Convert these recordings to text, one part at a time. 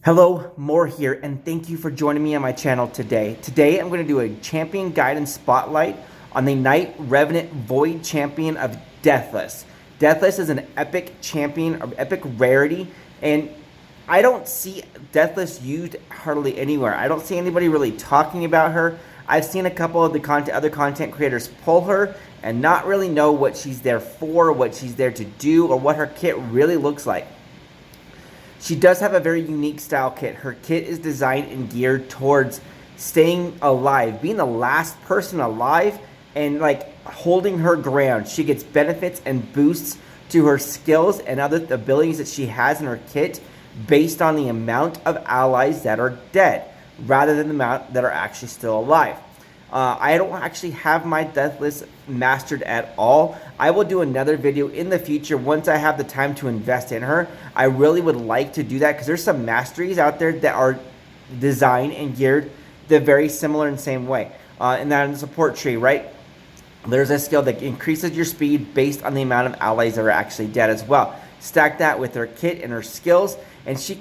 Hello, More here, and thank you for joining me on my channel today. Today, I'm going to do a champion guide and spotlight on the Knight Revenant Void champion of Deathless. Deathless is an epic champion, or epic rarity, and I don't see Deathless used hardly anywhere. I don't see anybody really talking about her. I've seen a couple of the other content creators pull her and not really know what she's there for, what she's there to do, or what her kit really looks like. She does have a very unique style kit. Her kit is designed and geared towards staying alive, being the last person alive, and like holding her ground. She gets benefits and boosts to her skills and other abilities that she has in her kit based on the amount of allies that are dead, rather than the amount that are actually still alive. I don't actually have my Deathless mastered at all. I will do another video in the future once I have the time to invest in her. I really would like to do that because there's some masteries out there that are designed and geared the very similar and same way. And that in the support tree, right? There's a skill that increases your speed based on the amount of allies that are actually dead as well. Stack that with her kit and her skills, and she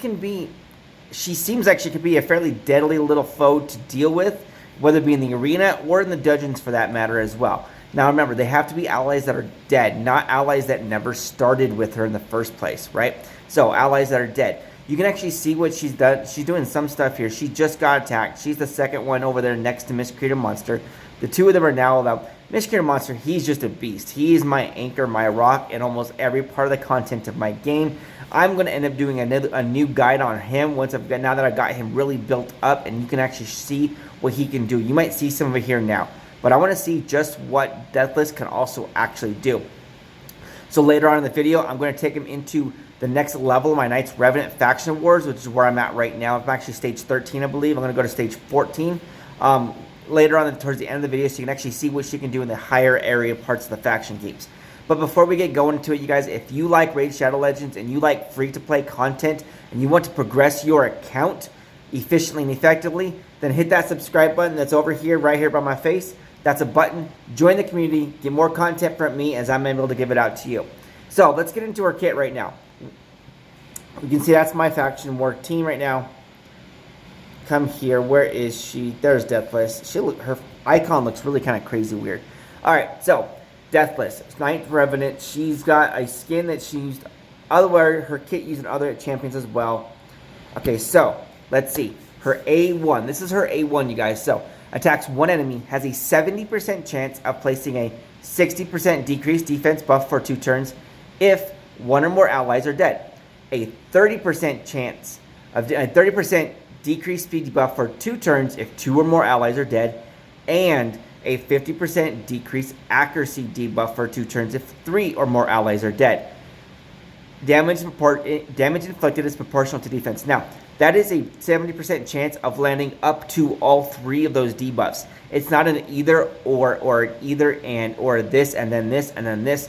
seems like she could be a fairly deadly little foe to deal with, whether it be in the arena or in the dungeons for that matter as well. Now remember, they have to be allies that are dead, not allies that never started with her in the first place, right? So allies that are dead. You can actually see what she's done. She's doing some stuff here. She just got attacked. She's the second one over there next to Miscreator Monster. The two of them are now allowed. Miscreator Monster, he's just a beast. He is my anchor, my rock in almost every part of the content of my game. I'm going to end up doing a new guide on him now that I've got him really built up, and you can actually see what he can do. You might see some of it here now, but I want to see just what Deathless can also actually do. So later on in the video, I'm going to take him into the next level of my Knights Revenant Faction Wars, which is where I'm at right now. I'm actually stage 13, I believe. I'm going to go to stage 14 later on towards the end of the video, so you can actually see what she can do in the higher area parts of the faction games. But before we get going into it, you guys, if you like Raid Shadow Legends and you like free-to-play content and you want to progress your account efficiently and effectively, then hit that subscribe button that's over here, right here by my face. That's a button. Join the community. Get more content from me as I'm able to give it out to you. So let's get into her kit right now. You can see that's my faction war team right now. Come here. Where is she? There's Deathless. Her icon looks really kind of crazy weird. All right, so Deathless, Knight Revenant. She's got a skin that she used otherwhere. Her kit used in other champions as well. Okay, so let's see. Her A1. This is her A1, you guys. So attacks one enemy, has a 70% chance of placing a 60% decreased defense buff for 2 turns if one or more allies are dead. A 30% chance of a 30% decreased speed buff for 2 turns if 2 or more allies are dead, and a 50% decreased accuracy debuff for 2 turns if 3 or more allies are dead. Damage inflicted is proportional to defense. Now, that is a 70% chance of landing up to all 3 of those debuffs. It's not an either or an either and, or this and then this and then this.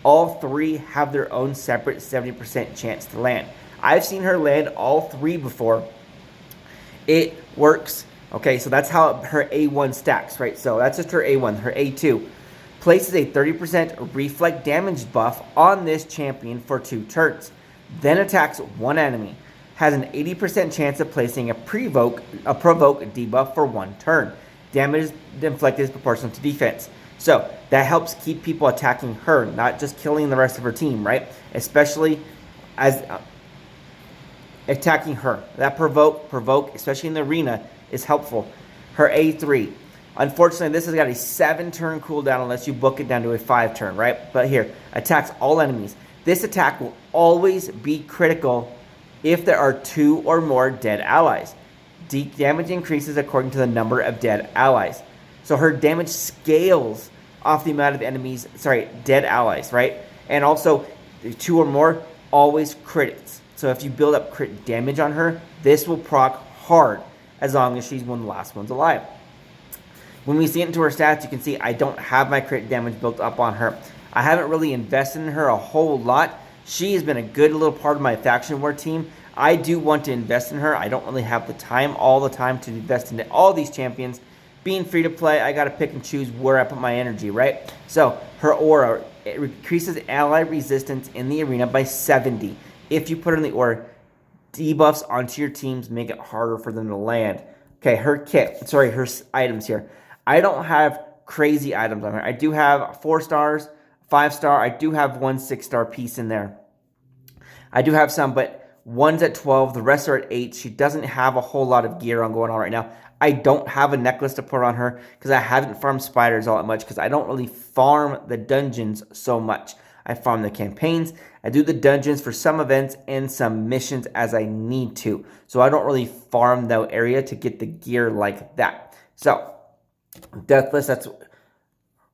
All 3 have their own separate 70% chance to land. I've seen her land all 3 before. It works. Okay, so that's how her A1 stacks, right? So that's just her A1. Her A2 places a 30% reflect damage buff on this champion for 2 turns. Then attacks one enemy. Has an 80% chance of placing a provoke debuff for 1 turn. Damage inflicted is proportional to defense. So that helps keep people attacking her, not just killing the rest of her team, right? Especially as attacking her. That provoke, especially in the arena, is helpful. Her A3. Unfortunately, this has got a 7-turn cooldown unless you book it down to a 5-turn, right? But here, attacks all enemies. This attack will always be critical if there are 2 or more dead allies. Damage increases according to the number of dead allies. So her damage scales off the amount of dead allies, right? And also, 2 or more, always crits. So if you build up crit damage on her, this will proc hard as long as she's one of the last ones alive. When we see it into her stats, you can see I don't have my crit damage built up on her. I haven't really invested in her a whole lot. She has been a good little part of my faction war team. I do want to invest in her. I don't really have the time all the time to invest into all these champions. Being free to play, I got to pick and choose where I put my energy, right? So her aura, it increases ally resistance in the arena by 70. If you put her in the aura, debuffs onto your teams make it harder for them to land. Okay, her items here. I don't have crazy items on her. I do have 4 stars, 5 star. I do have 1 6-star piece in there. I do have some, but one's at 12. The rest are at 8. She doesn't have a whole lot of gear on going on right now. I don't have a necklace to put on her because I haven't farmed spiders all that much because I don't really farm the dungeons so much. I farm the campaigns. I do the dungeons for some events and some missions as I need to. So I don't really farm that area to get the gear like that. So, Deathless, that's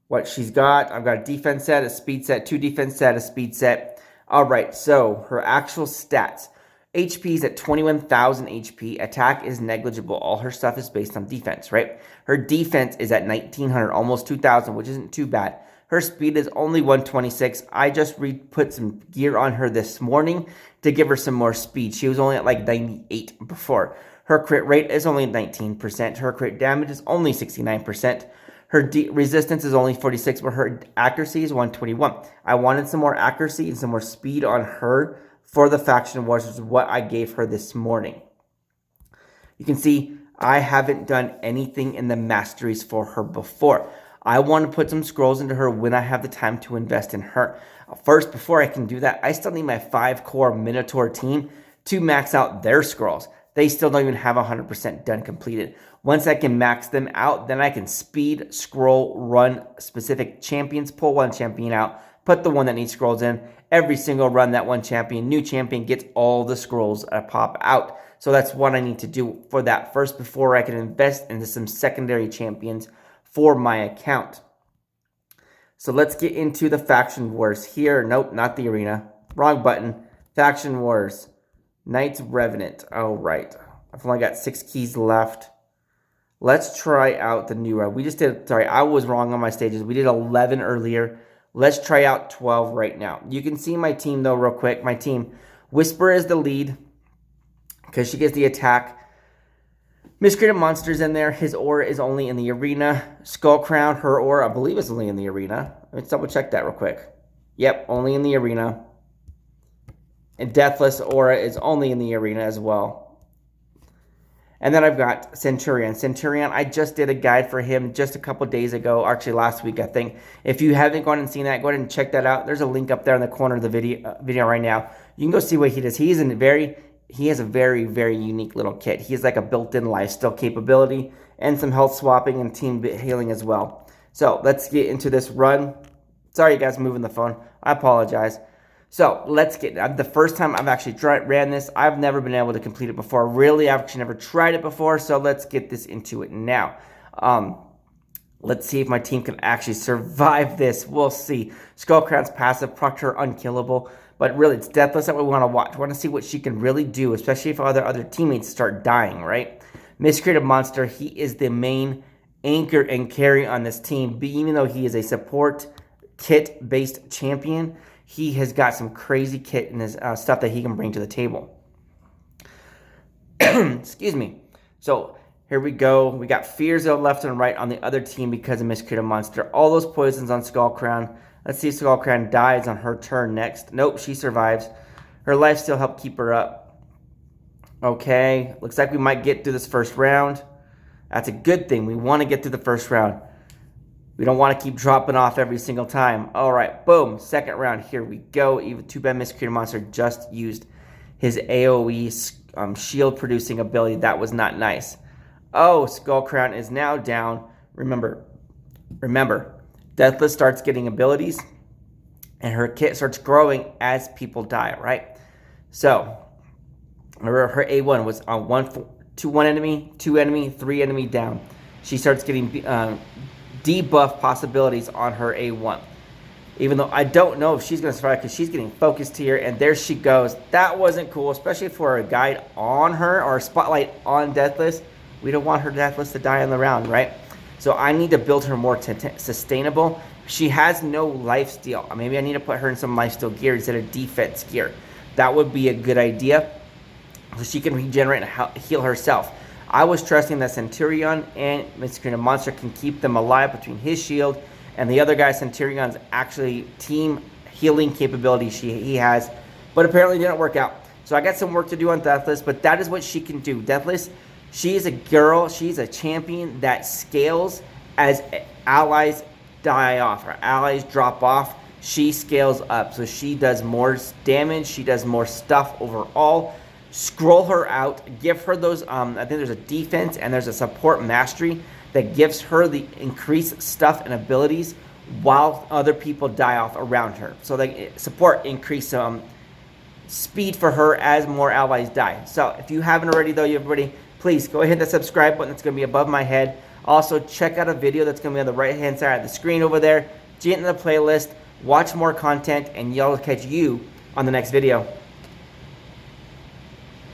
what she's got. I've got a defense set, a speed set, 2 defense set, a speed set. All right, so her actual stats. HP is at 21,000 HP. Attack is negligible. All her stuff is based on defense, right? Her defense is at 1,900, almost 2,000, which isn't too bad. Her speed is only 126. I just put some gear on her this morning to give her some more speed. She was only at like 98 before. Her crit rate is only 19%. Her crit damage is only 69%. Her resistance is only 46, but her accuracy is 121. I wanted some more accuracy and some more speed on her for the Faction Wars, which is what I gave her this morning. You can see I haven't done anything in the masteries for her before. I want to put some scrolls into her when I have the time to invest in her. First, before I can do that, I still need my 5-core Minotaur team to max out their scrolls. They still don't even have 100% done completed. Once I can max them out, then I can speed, scroll, run specific champions, pull one champion out, put the one that needs scrolls in. Every single run, that one champion, new champion, gets all the scrolls pop out. So that's what I need to do for that first before I can invest into some secondary champions for my account. So let's get into the Faction Wars here. Nope, not the arena. Wrong button. Faction Wars. Knights Revenant. Oh, right. I've only got 6 keys left. Let's try out the new round. We just did, sorry, I was wrong on my stages. We did 11 earlier. Let's try out 12 right now. You can see my team, though, real quick. My team, Whisper is the lead because she gets the attack. Miscreated Monster's in there. His aura is only in the arena. Skullcrown, her aura, I believe, is only in the arena. Let's double check that real quick. Yep, only in the arena. And Deathless aura is only in the arena as well. And then I've got Centurion. Centurion, I just did a guide for him just a couple days ago. Actually, last week, I think. If you haven't gone and seen that, go ahead and check that out. There's a link up there in the corner of the video right now. You can go see what he does. He has a very, very unique little kit. He has like a built-in lifesteal capability and some health swapping and team healing as well. So let's get into this run. Sorry, you guys, moving the phone. I apologize. So let's get, the first time I've actually ran this, I've never been able to complete it before. Really, I've actually never tried it before, so let's get this into it now. Let's see if my team can actually survive this. We'll see. Skullcrown's passive, Proctor unkillable, but really it's Deathless that we want to watch. We want to see what she can really do, especially if other teammates start dying, right? Miscreated Monster, he is the main anchor and carry on this team, even though he is a support kit-based champion. He has got some crazy kit in his stuff that he can bring to the table. Excuse me. So here we go. We got fears left and right on the other team because of Miscreated Monster. All those poisons on Skullcrown. Let's see if Skullcrown dies on her turn next. Nope, she survives. Her life still helped keep her up. Okay, looks like we might get through this first round. That's a good thing. We want to get through the first round. We don't want to keep dropping off every single time. All right, boom. Second round. Here we go. Even too bad Miscreated Monster just used his AoE shield-producing ability. That was not nice. Oh, Skullcrown is now down. Remember, Deathless starts getting abilities, and her kit starts growing as people die, right? So, remember, her A1 was on 1 enemy, 2 enemy, 3 enemy down. She starts getting debuff possibilities on her A1. Even though I don't know if she's going to survive because she's getting focused here, and there she goes. That wasn't cool, especially for a guide on her or a spotlight on Deathless. We don't want her Deathless to die in the round, right? So I need to build her more sustainable. She has no lifesteal. Maybe I need to put her in some lifesteal gear instead of defense gear. That would be a good idea so she can regenerate and heal herself. I was trusting that Centurion and Miscreated Monster can keep them alive between his shield and the other guy, Centurion's actually team healing capability he has, but apparently didn't work out. So I got some work to do on Deathless, but that is what she can do. Deathless, she is a girl, she's a champion that scales as allies die off or allies drop off. She scales up, so she does more damage, she does more stuff overall. Scroll her out, give her those, I think there's a defense and there's a support mastery that gives her the increased stuff and abilities while other people die off around her. So like support increase speed for her as more allies die. So if you haven't already though, everybody, please go ahead and hit the subscribe button that's going to be above my head. Also check out a video that's going to be on the right hand side of the screen over there. Get into the playlist, watch more content, and y'all catch you on the next video.